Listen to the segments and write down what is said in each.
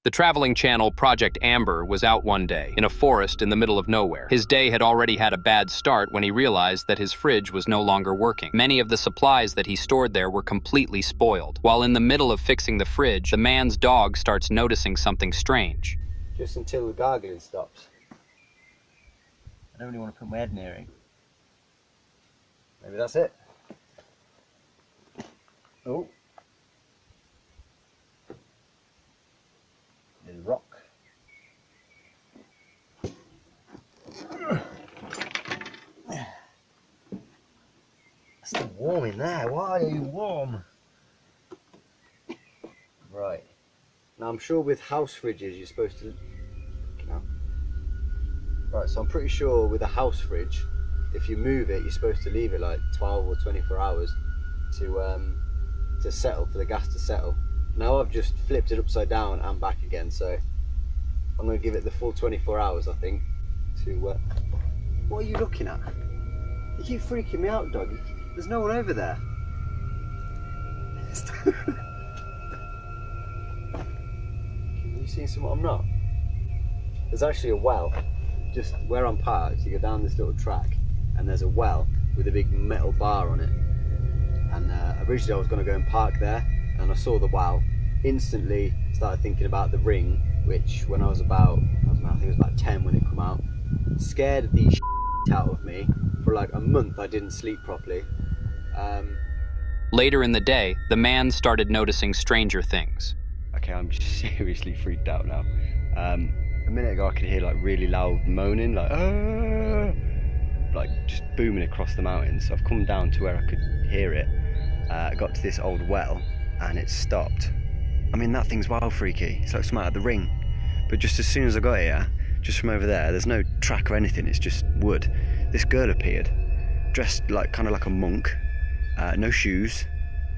The traveling channel Project Amber was out one day, in a forest in the middle of nowhere. His day had already had a bad start when he realized that his fridge was no longer working. Many of the supplies that he stored there were completely spoiled. While in the middle of fixing the fridge, the man's dog starts noticing something strange. Just until the gargling stops. I don't really want to put my head near him. Maybe that's it. Oh. There's a rock. It's still warm in there. Why are you warm? Right. Now I'm sure with house fridges you're supposed to... Right, so I'm pretty sure with a house fridge, if you move it, you're supposed to leave it like 12 or 24 hours to settle, for the gas to settle. Now I've just flipped it upside down and back again, so I'm going to give it the full 24 hours, I think, to... What are you looking at? You keep freaking me out, dog. There's no one over there. Are you seeing something I'm not? There's actually a well. Just where I'm parked, you go down this little track and there's a well with a big metal bar on it, and originally I was going to go and park there, and I saw the well, instantly started thinking about the ring, which when I was about, I think it was about 10 when it came out, scared the shit out of me. For like a month I didn't sleep properly. Later in the day, the man started noticing stranger things. Okay, I'm seriously freaked out now. A minute ago I could hear like really loud moaning, like just booming across the mountains. So I've come down to where I could hear it. I got to this old well and it stopped. I mean, that thing's wild freaky. It's like something out of the Ring. But just as soon as I got here, just from over there's no track or anything, it's just wood. This girl appeared, dressed like kind of like a monk, no shoes,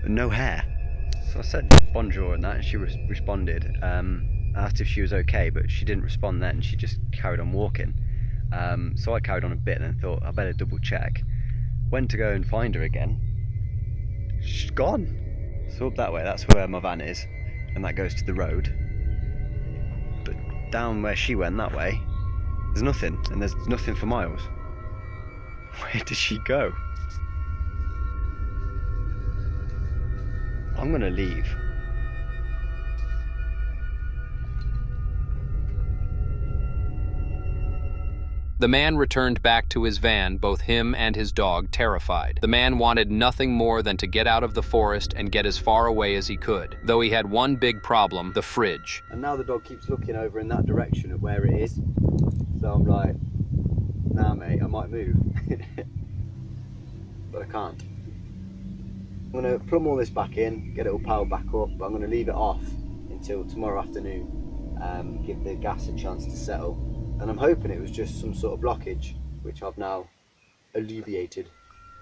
and no hair. So I said bonjour and that, and she responded. I asked if she was okay, but she didn't respond then. She just carried on walking. So I carried on a bit and then thought I better double check. Went to go and find her again. She's gone. So up that way, that's where my van is, and that goes to the road. But down where she went that way, there's nothing, and there's nothing for miles. Where did she go? I'm gonna leave. The man returned back to his van, both him and his dog terrified. The man wanted nothing more than to get out of the forest and get as far away as he could, though he had one big problem, the fridge. And now the dog keeps looking over in that direction of where it is. So I'm like, nah mate, I might move. But I can't. I'm going to plumb all this back in, get it all powered back up, but I'm going to leave it off until tomorrow afternoon, give the gas a chance to settle. And I'm hoping it was just some sort of blockage, which I've now alleviated.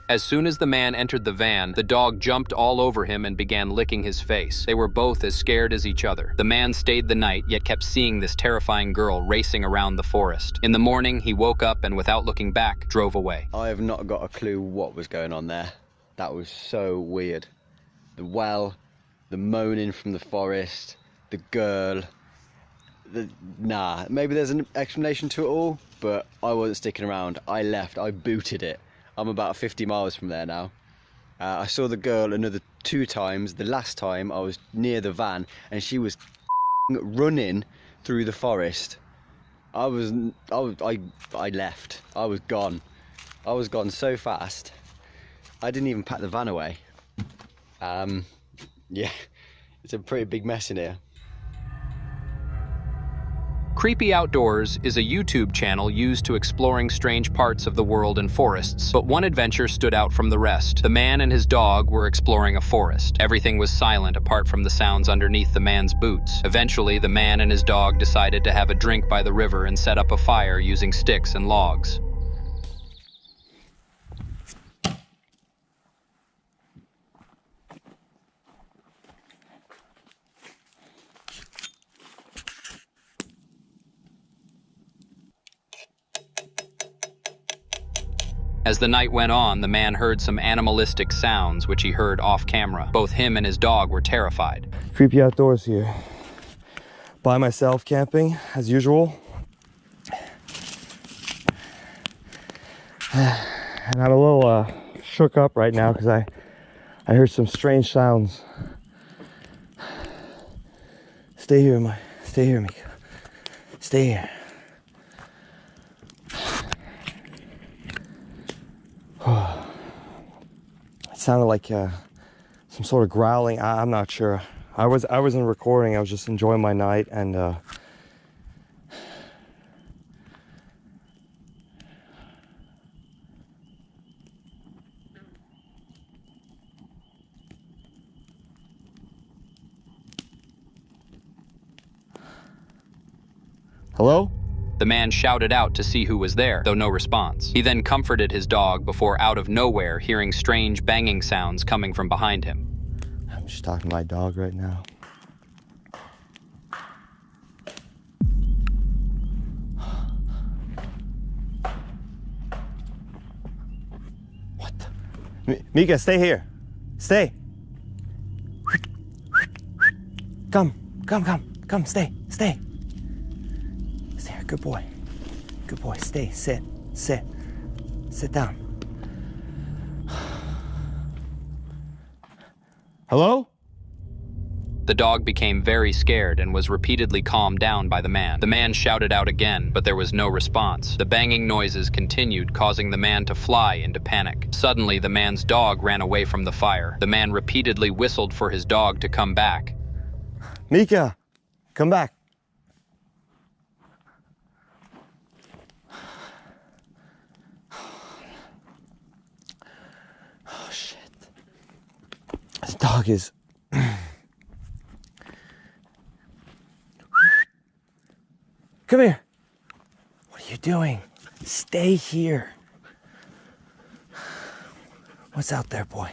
As soon as the man entered the van, the dog jumped all over him and began licking his face. They were both as scared as each other. The man stayed the night, yet kept seeing this terrifying girl racing around the forest. In the morning, he woke up and without looking back, drove away. I have not got a clue what was going on there. That was so weird. The well, the moaning from the forest, the girl. Nah, maybe there's an explanation to it all, but I wasn't sticking around. I left, I booted it. I'm about 50 miles from there now. I saw the girl another 2 times. The last time I was near the van and she was running through the forest. I left. I was gone. I was gone so fast. I didn't even pack the van away. Yeah, it's a pretty big mess in here. Creepy Outdoors is a YouTube channel used to exploring strange parts of the world and forests, but one adventure stood out from the rest. The man and his dog were exploring a forest. Everything was silent apart from the sounds underneath the man's boots. Eventually, the man and his dog decided to have a drink by the river and set up a fire using sticks and logs. As the night went on, the man heard some animalistic sounds, which he heard off camera. Both him and his dog were terrified. Creepy Outdoors here. by myself camping as usual. And I'm a little shook up right now because I heard some strange sounds. Stay here, Mika. Stay here. It sounded like some sort of growling. I'm not sure. I wasn't recording. I was just enjoying my night and hello? The man shouted out to see who was there, though no response. He then comforted his dog before out of nowhere hearing strange banging sounds coming from behind him. I'm just talking to my dog right now. What the? Mika, stay here. Stay. Come, stay. Stay here, good boy. Good boy, stay, sit down. Hello? The dog became very scared and was repeatedly calmed down by the man. The man shouted out again, but there was no response. The banging noises continued, causing the man to fly into panic. Suddenly, the man's dog ran away from the fire. The man repeatedly whistled for his dog to come back. Mika, come back. Oh, shit. This dog is... Come here. What are you doing? Stay here. What's out there, boy?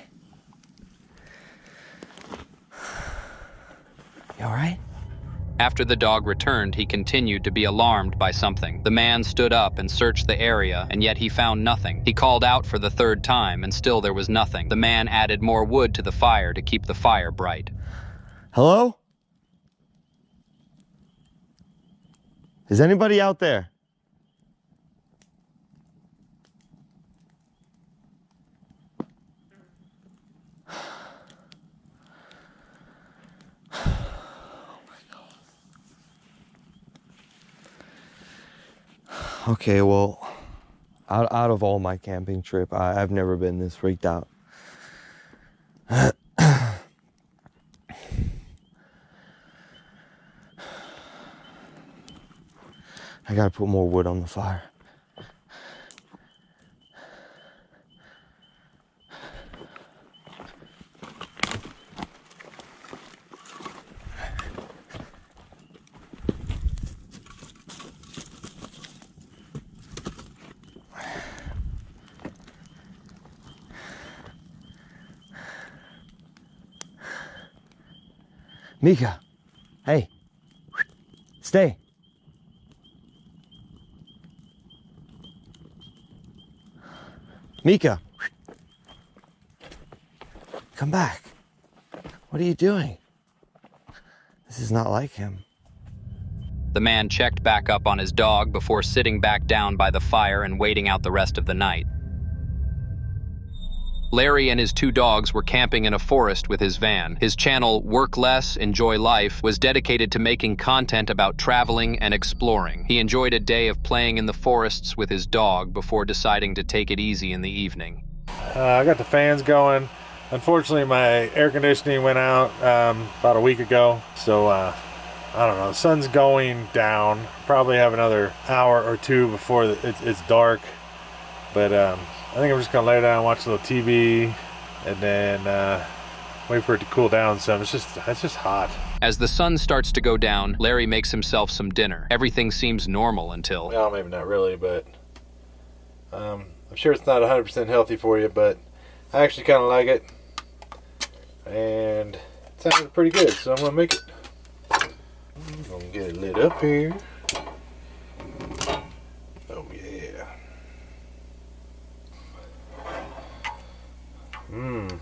You all right? After the dog returned, he continued to be alarmed by something. The man stood up and searched the area, and yet he found nothing. He called out for the third time, and still there was nothing. The man added more wood to the fire to keep the fire bright. Hello? Is anybody out there? Okay, well, out of all my camping trip, I've never been this freaked out. I gotta put more wood on the fire. Mika, hey, stay. Mika, come back. What are you doing? This is not like him. The man checked back up on his dog before sitting back down by the fire and waiting out the rest of the night. Larry and his two dogs were camping in a forest with his van. His channel, Work Less, Enjoy Life, was dedicated to making content about traveling and exploring. He enjoyed a day of playing in the forests with his dog before deciding to take it easy in the evening. I got the fans going. Unfortunately, my air conditioning went out about a week ago, so I don't know, the sun's going down. Probably have another hour or two before it's dark, but I think I'm just gonna lay down and watch a little TV and then wait for it to cool down some. It's just hot. As the sun starts to go down, Larry makes himself some dinner. Everything seems normal until... Well, maybe not really, but I'm sure it's not 100% healthy for you, but I actually kind of like it. And it sounds pretty good, so I'm gonna make it. I'm gonna get it lit up here. Oh yeah. Mmm.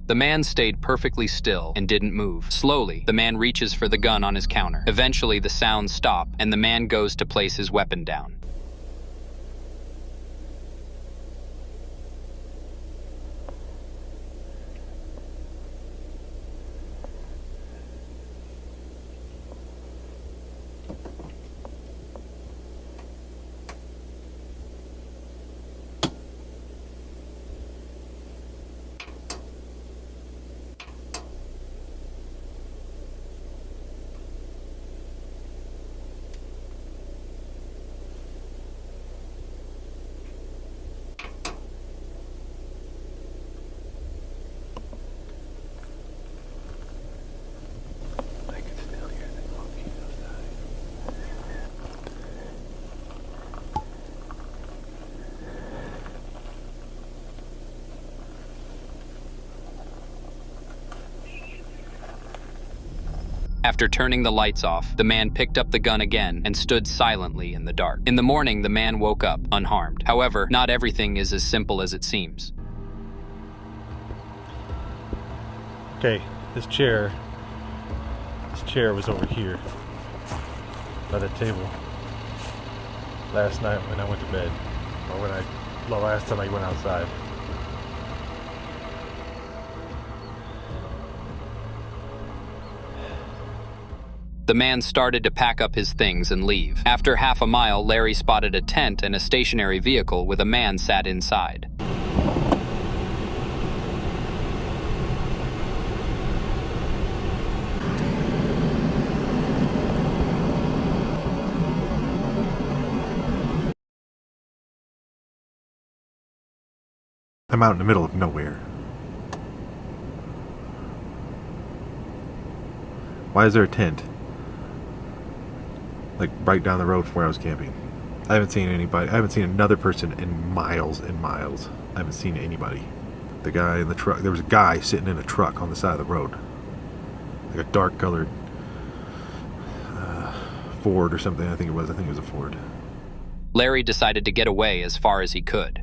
The man stayed perfectly still and didn't move. Slowly, the man reaches for the gun on his counter. Eventually, the sounds stop, and the man goes to place his weapon down. After turning the lights off, the man picked up the gun again and stood silently in the dark. In the morning, the man woke up unharmed. However, not everything is as simple as it seems. Okay, this chair was over here by the table last night when I went to bed, or the last time I went outside. The man started to pack up his things and leave. After half a mile, Larry spotted a tent and a stationary vehicle with a man sat inside. I'm out in the middle of nowhere. Why is there a tent? Like right down the road from where I was camping. I haven't seen anybody. I haven't seen another person in miles and miles. I haven't seen anybody. The guy in the truck. There was a guy sitting in a truck on the side of the road. Like a dark colored Ford or something. I think it was a Ford. Larry decided to get away as far as he could.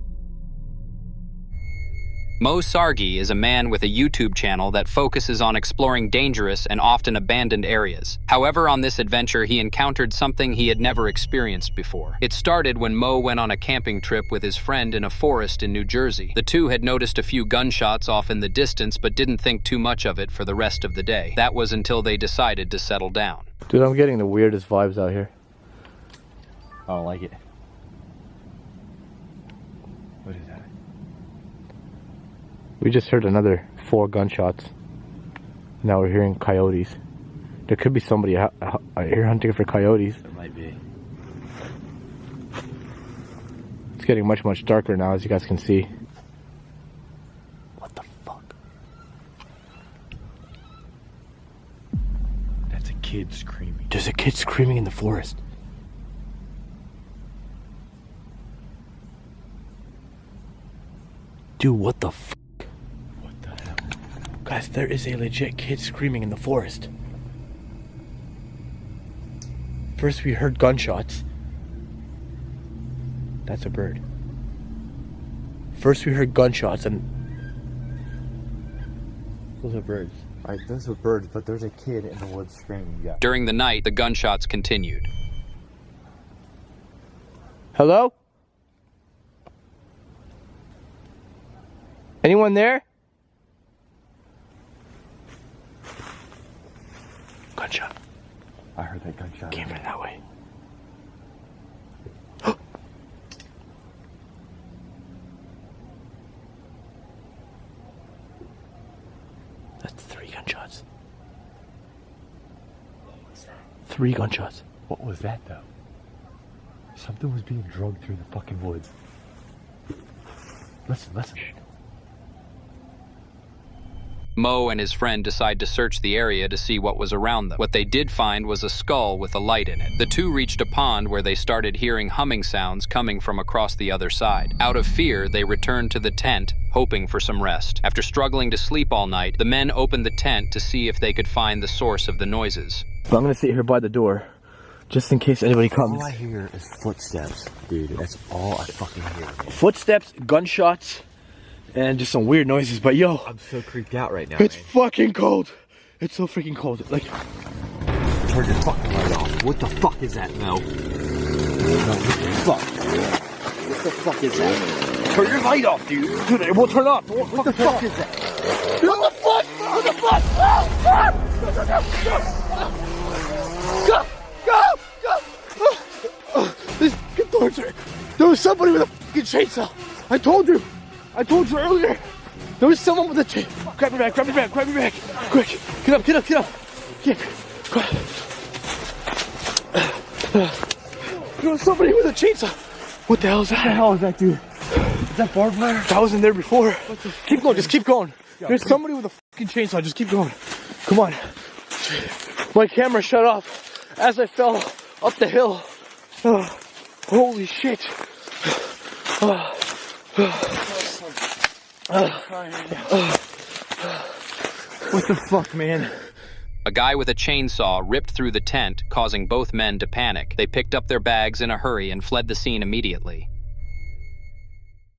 Mo Sargi is a man with a YouTube channel that focuses on exploring dangerous and often abandoned areas. However, on this adventure, he encountered something he had never experienced before. It started when Mo went on a camping trip with his friend in a forest in New Jersey. The two had noticed a few gunshots off in the distance but didn't think too much of it for the rest of the day. That was until they decided to settle down. Dude, I'm getting the weirdest vibes out here. I don't like it. What is that? We just heard another 4 gunshots. Now we're hearing coyotes. There could be somebody out here hunting for coyotes. It might be. It's getting much, much darker now, as you guys can see. What the fuck? That's a kid screaming. There's a kid screaming in the forest. Dude, what the fuck? Guys, there is a legit kid screaming in the forest. First we heard gunshots. That's a bird. First we heard gunshots and... Those are birds. Alright, those are birds, but there's a kid in the woods screaming. Yeah. During the night, the gunshots continued. Hello? Anyone there? Gunshot. I heard that gunshot. Came from that way. That's 3 gunshots. What was that? 3 gunshots. What was that though? Something was being drugged through the fucking woods. Listen. Mo and his friend decide to search the area to see what was around them. What they did find was a skull with a light in it. The two reached a pond where they started hearing humming sounds coming from across the other side. Out of fear, they returned to the tent, hoping for some rest. After struggling to sleep all night, the men opened the tent to see if they could find the source of the noises. But I'm gonna sit here by the door, just in case anybody comes. All I hear is footsteps, dude. That's all I fucking hear. Man. Footsteps, gunshots, and just some weird noises. But yo, I'm so creeped out right now. it's man. fucking cold. It's so freaking cold. Like, Turn your fucking light off. What the fuck is that, Mel? No, what the fuck is that? turn your light off, dude. Dude, it won't turn off. What the fuck is that? What the fuck? What the fuck? Go! Go! Go! This fucking torture. There was somebody with a fucking chainsaw. I told you earlier. There was someone with a chainsaw. Grab me back, grab me back, grab me back. Quick. Get up, get up, get up. Get. There was somebody with a chainsaw. What the hell is that? What the hell is that, dude? Is that barbed wire? I wasn't there before. Keep going, just keep going. There's somebody with a fucking chainsaw, just keep going. Come on. My camera shut off as I fell up the hill. Holy shit. What the fuck, man? A guy with a chainsaw ripped through the tent, causing both men to panic. They picked up their bags in a hurry and fled the scene immediately.